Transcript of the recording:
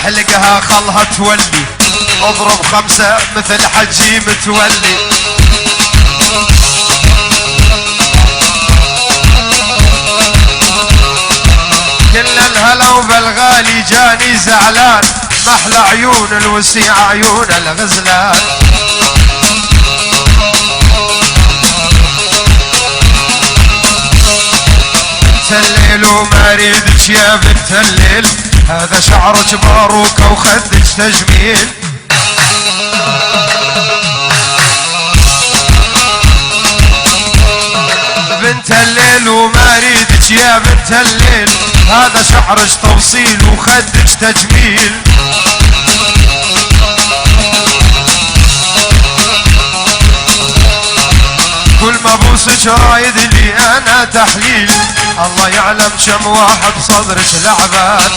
احلقها خلها تولي، اضرب 5 مثل حجي متولي. كل الهلا وبالغالي جاني زعلان، محلى عيون الوسيع عيون الغزلان. بنت الليل وما اريدك يا بنت الليل، هذا شعرك باروكه وخدك تجميل. بنت الليل وما اريدك يا بنت الليل، هذا شعرك توصيل وخدك تجميل. كل ما بوسك رايد لي انا تحليل، الله يعلم كم واحد صدرك لعبان.